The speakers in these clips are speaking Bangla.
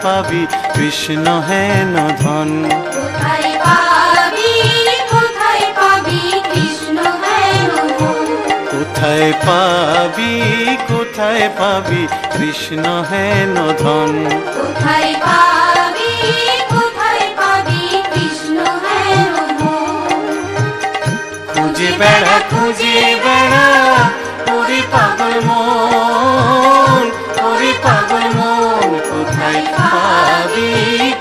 পাবি কৃষ্ণ হেন ধন। কোথায় পাবি কৃষ্ণ হেন ধন। কোথায় পাবি কৃষ্ণ হেন ধন। কোথায় পাবি কৃষ্ণ হেন ধন। খুঁজে বেড়া ওরে পাগল মন, ওরে পাগল মন।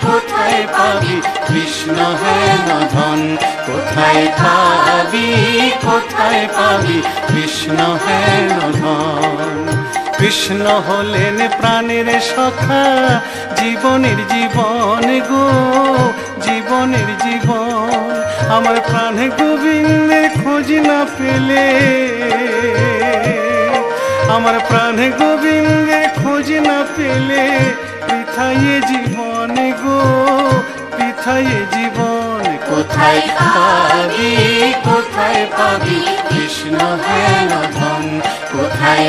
কোথায় পাবি কৃষ্ণ হেন ধন। কোথায় পাবি কৃষ্ণ হেন ধন। কৃষ্ণ হলেন প্রাণের সখা, জীবনের জীবন গো, জীবনের জীবন। আমার প্রাণ গোবিন্দের খোঁজ না পেলে, আমার প্রাণ গোবিন্দের খোঁজ না পেলে বৃথায় জীবন গো, বৃথায় জীবন। কোথায় পাবি কৃষ্ণ হেন ধন। কোথায়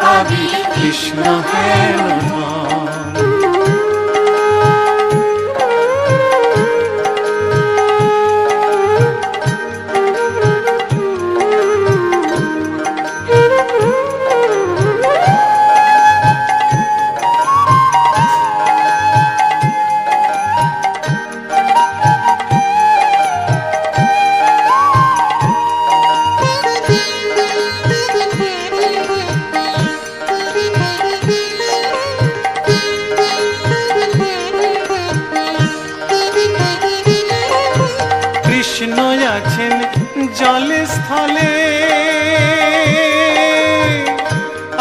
পাবি কৃষ্ণ হেন ধন। কৃষ্ণ আছেন জলে স্থলে,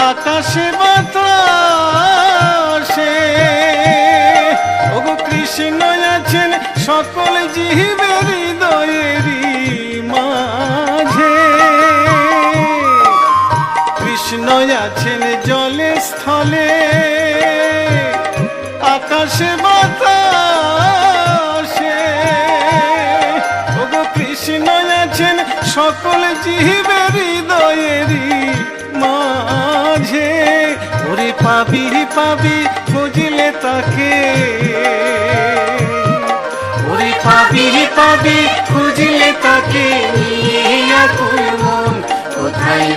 আকাশে বাতাসে। ওগো কৃষ্ণ আছেন সকল জীবের হৃদয়েরই মাঝে। কৃষ্ণ আছেন জলে স্থলে, আকাশে বাতাসে। ওগো কৃষ্ণ আছেন সকল জীবের হৃদয়েরই মাঝে। ওরে পাবি খুঁজলে তাকে, ওরে পাবি খুঁজলে তাকে নিয়ে আকুল মন। কোথায়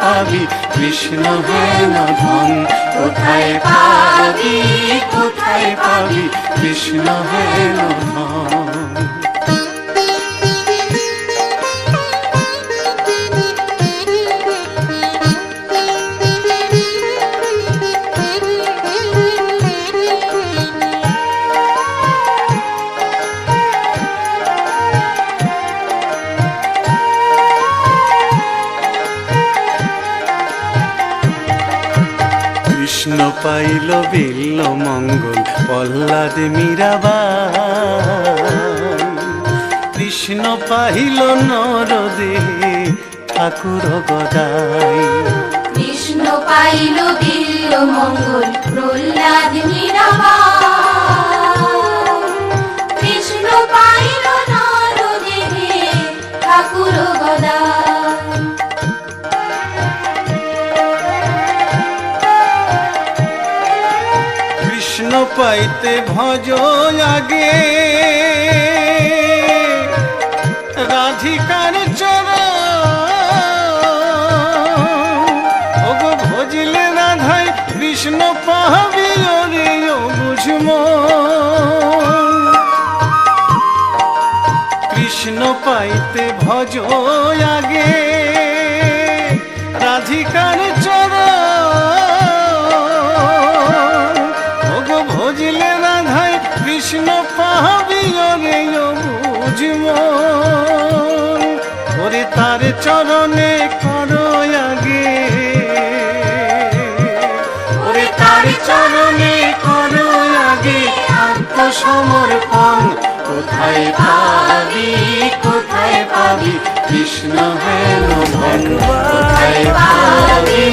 পাবি কৃষ্ণ হেন ধন। কোথায় পাবি কৃষ্ণ হেন ধন। কৃষ্ণ পাইল বিল্ল মঙ্গল প্রহ্লাদ মীরাবাই। কৃষ্ণ পাইল নরদেহে ঠাকুর গদাই। কৃষ্ণ পাইল বিল্ল মঙ্গল প্রহ্লাদ মীরাবাই। কৃষ্ণ পাইল নরদেহে ঠাকুর গদাই। কৃষ্ণ পাইতে ভজ আগে রাধিকার চরণ। ওগো ভজিলে রাধাই কৃষ্ণ পাবি ওরে বুঝমন। কৃষ্ণ পাইতে ভজ আগে রাধিকার চরণ। ওগো ভজিলে রাধাই কৃষ্ণ পাবি ওরে বুঝমন। ওরে তার চরণে করো আগে, ওরে তার চরণে করো আগে আত্মসমর্পণ। কোথায় পাবি কৃষ্ণ হেন ধন। কোথায় পাবি